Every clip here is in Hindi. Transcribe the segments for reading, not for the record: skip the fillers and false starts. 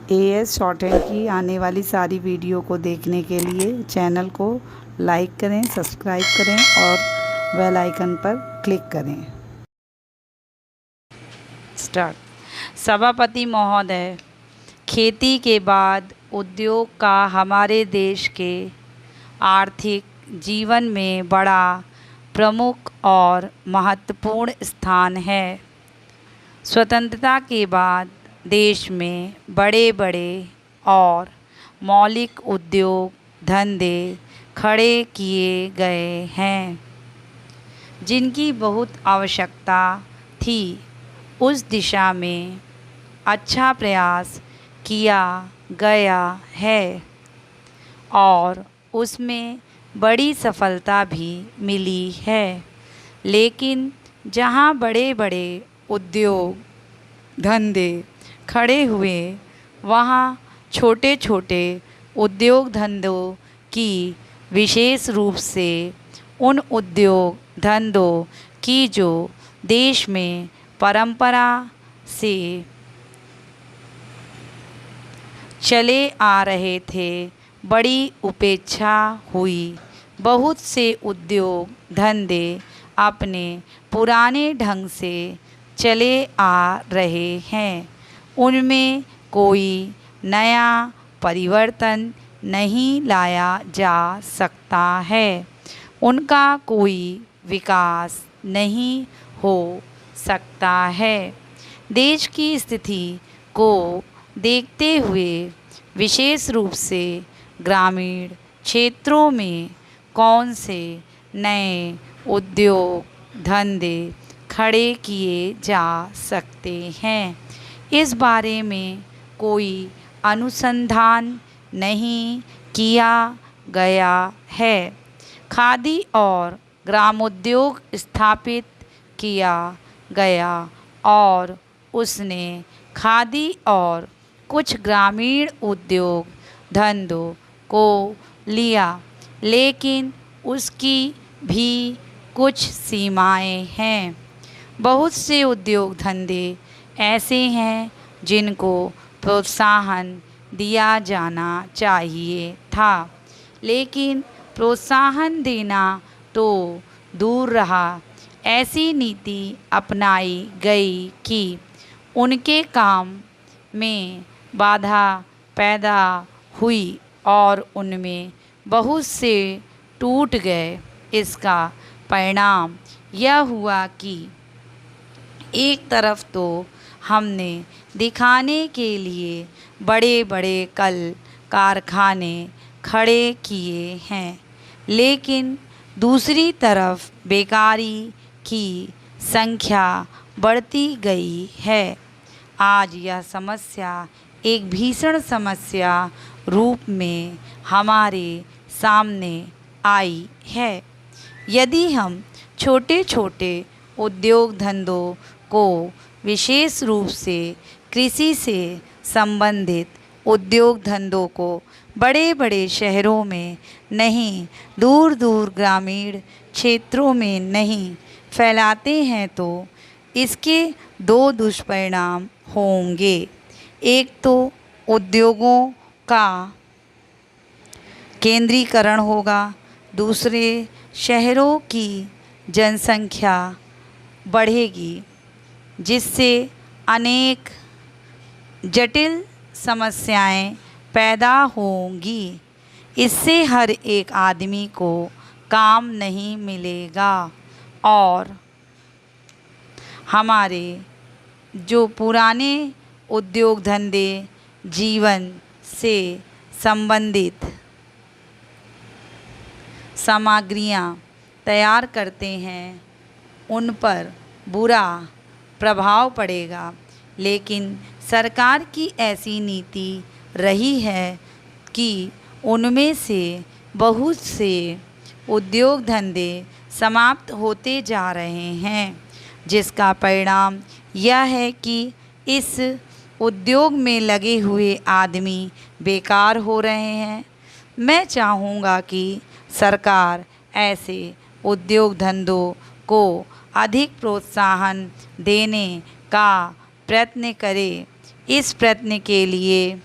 एएस शॉर्ट हैंड की आने वाली सारी वीडियो को देखने के लिए चैनल को लाइक करें, सब्सक्राइब करें और बेल आइकन पर क्लिक करें। स्टार्ट। सभापति महोदय, खेती के बाद उद्योग का हमारे देश के आर्थिक जीवन में बड़ा प्रमुख और महत्वपूर्ण स्थान है। स्वतंत्रता के बाद देश में बड़े बड़े और मौलिक उद्योग धंधे खड़े किए गए हैं, जिनकी बहुत आवश्यकता थी। उस दिशा में अच्छा प्रयास किया गया है और उसमें बड़ी सफलता भी मिली है। लेकिन जहां बड़े बड़े उद्योग धंधे खड़े हुए, वहाँ छोटे छोटे उद्योग धंधों की, विशेष रूप से उन उद्योग धंधों की जो देश में परंपरा से चले आ रहे थे, बड़ी उपेक्षा हुई। बहुत से उद्योग धंधे अपने पुराने ढंग से चले आ रहे हैं, उनमें कोई नया परिवर्तन नहीं लाया जा सकता है, उनका कोई विकास नहीं हो सकता है। देश की स्थिति को देखते हुए विशेष रूप से ग्रामीण क्षेत्रों में कौन से नए उद्योग धंधे खड़े किए जा सकते हैं, इस बारे में कोई अनुसंधान नहीं किया गया है। खादी और ग्रामोद्योग स्थापित किया गया और उसने खादी और कुछ ग्रामीण उद्योग धंधों को लिया, लेकिन उसकी भी कुछ सीमाएं हैं। बहुत से उद्योग धंधे ऐसे हैं जिनको प्रोत्साहन दिया जाना चाहिए था, लेकिन प्रोत्साहन देना तो दूर रहा, ऐसी नीति अपनाई गई कि उनके काम में बाधा पैदा हुई और उनमें बहुत से टूट गए। इसका परिणाम यह हुआ कि एक तरफ तो हमने दिखाने के लिए बड़े बड़े कल कारखाने खड़े किए हैं, लेकिन दूसरी तरफ बेकारी की संख्या बढ़ती गई है। आज यह समस्या एक भीषण समस्या रूप में हमारे सामने आई है। यदि हम छोटे छोटे उद्योग धंधों को, विशेष रूप से कृषि से संबंधित उद्योग धंधों को बड़े बड़े शहरों में नहीं, दूर दूर ग्रामीण क्षेत्रों में नहीं फैलाते हैं, तो इसके दो दुष्परिणाम होंगे। एक तो उद्योगों का केंद्रीकरण होगा, दूसरे शहरों की जनसंख्या बढ़ेगी, जिससे अनेक जटिल समस्याएं पैदा होंगी। इससे हर एक आदमी को काम नहीं मिलेगा और हमारे जो पुराने उद्योग धंधे जीवन से संबंधित सामग्रियां तैयार करते हैं, उन पर बुरा प्रभाव पड़ेगा। लेकिन सरकार की ऐसी नीति रही है कि उनमें से बहुत से उद्योग धंधे समाप्त होते जा रहे हैं, जिसका परिणाम यह है कि इस उद्योग में लगे हुए आदमी बेकार हो रहे हैं। मैं चाहूँगा कि सरकार ऐसे उद्योग धंधों को अधिक प्रोत्साहन देने का प्रयत्न करे। इस प्रयत्न के लिए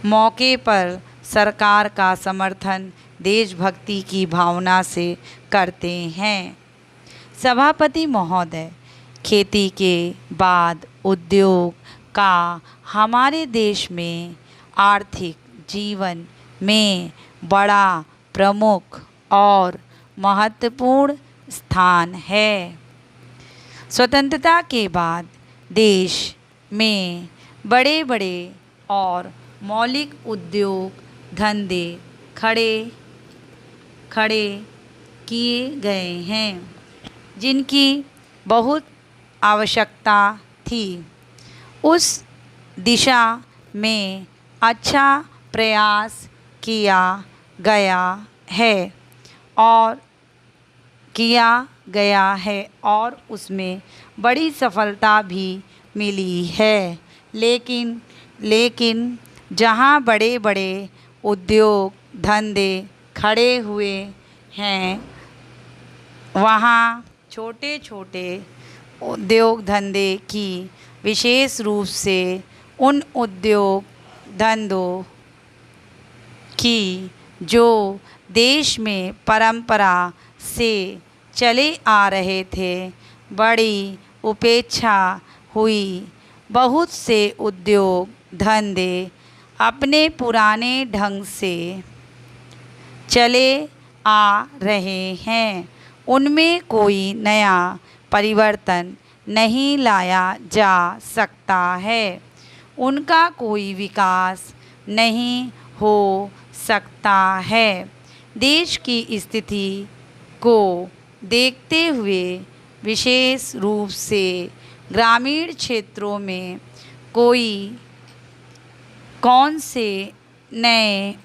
मौके पर सरकार का समर्थन देशभक्ति की भावना से करते हैं। सभापति महोदय, खेती के बाद उद्योग का हमारे देश में आर्थिक जीवन में बड़ा प्रमुख और महत्वपूर्ण स्थान है। स्वतंत्रता के बाद देश में बड़े बड़े और मौलिक उद्योग धंधे खड़े किए गए हैं, जिनकी बहुत आवश्यकता थी। उस दिशा में अच्छा प्रयास किया गया है और उसमें बड़ी सफलता भी मिली है। लेकिन जहाँ बड़े बड़े उद्योग धंधे खड़े हुए हैं, वहाँ छोटे छोटे उद्योग धंधे की विशेष रूप से उन उद्योग धंधों की जो देश में परंपरा से चले आ रहे थे, बड़ी उपेक्षा हुई। बहुत से उद्योग धंधे अपने पुराने ढंग से चले आ रहे हैं, उनमें कोई नया परिवर्तन नहीं लाया जा सकता है, उनका कोई विकास नहीं हो सकता है। देश की स्थिति को देखते हुए विशेष रूप से ग्रामीण क्षेत्रों में कौन से नए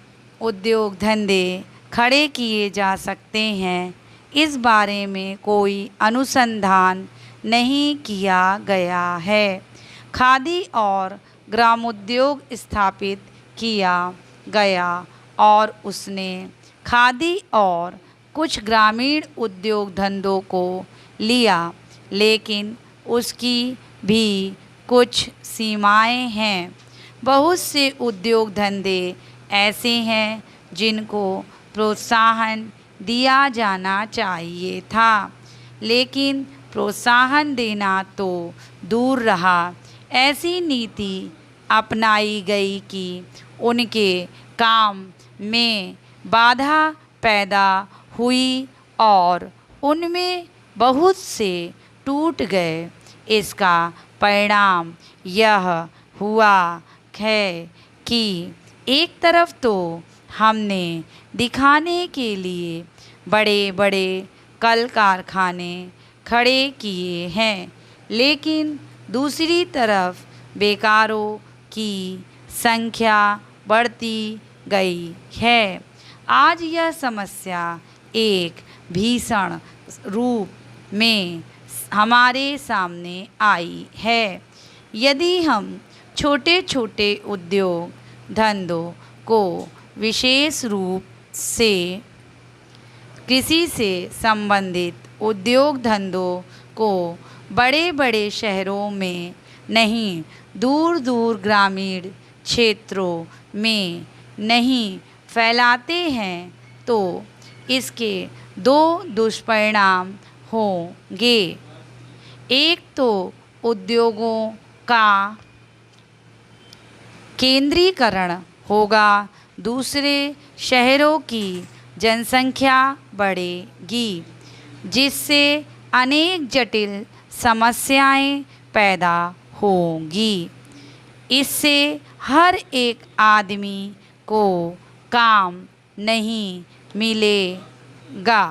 उद्योग धंधे खड़े किए जा सकते हैं, इस बारे में कोई अनुसंधान नहीं किया गया है। खादी और ग्रामोद्योग स्थापित किया गया और उसने खादी और कुछ ग्रामीण उद्योग धंधों को लिया, लेकिन उसकी भी कुछ सीमाएं हैं। बहुत से उद्योग धंधे ऐसे हैं जिनको प्रोत्साहन दिया जाना चाहिए था, लेकिन प्रोत्साहन देना तो दूर रहा, ऐसी नीति अपनाई गई कि उनके काम में बाधा पैदा हुई और उनमें बहुत से टूट गए। इसका परिणाम यह हुआ है कि एक तरफ तो हमने दिखाने के लिए बड़े बड़े कल कारखाने खड़े किए हैं, लेकिन दूसरी तरफ बेकारों की संख्या बढ़ती गई है। आज यह समस्या एक भीषण रूप में हमारे सामने आई है। यदि हम छोटे छोटे उद्योग धंधों को विशेष रूप से कृषि से संबंधित उद्योग धंधों को बड़े बड़े शहरों में नहीं, दूर दूर ग्रामीण क्षेत्रों में नहीं फैलाते हैं, तो इसके दो दुष्परिणाम होंगे। एक तो उद्योगों का केंद्रीकरण होगा, दूसरे शहरों की जनसंख्या बढ़ेगी, जिससे अनेक जटिल समस्याएं पैदा होंगी। इससे हर एक आदमी को काम नहीं मिलेगा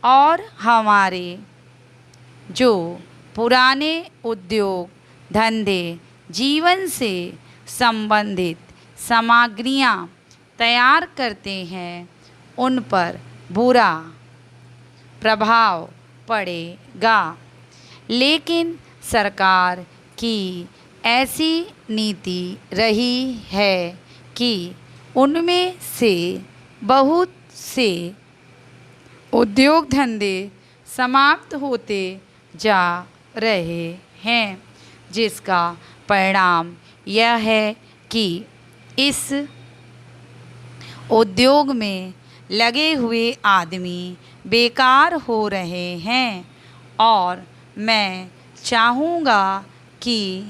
और हमारे जो पुराने उद्योग धंधे जीवन से संबंधित सामग्रियां तैयार करते हैं, उन पर बुरा प्रभाव पड़ेगा। लेकिन सरकार की ऐसी नीति रही है कि उनमें से बहुत से उद्योग धंधे समाप्त होते जा रहे हैं, जिसका परिणाम यह है कि इस उद्योग में लगे हुए आदमी बेकार हो रहे हैं और मैं चाहूँगा कि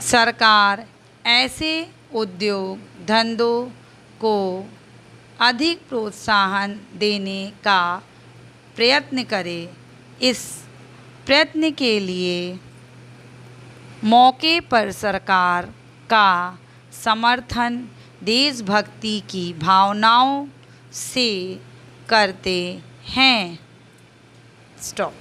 सरकार ऐसे उद्योग धंधों को अधिक प्रोत्साहन देने का प्रयत्न करे। इस प्रयत्न के लिए मौके पर सरकार का समर्थन देशभक्ति की भावनाओं से करते हैं। स्टॉप।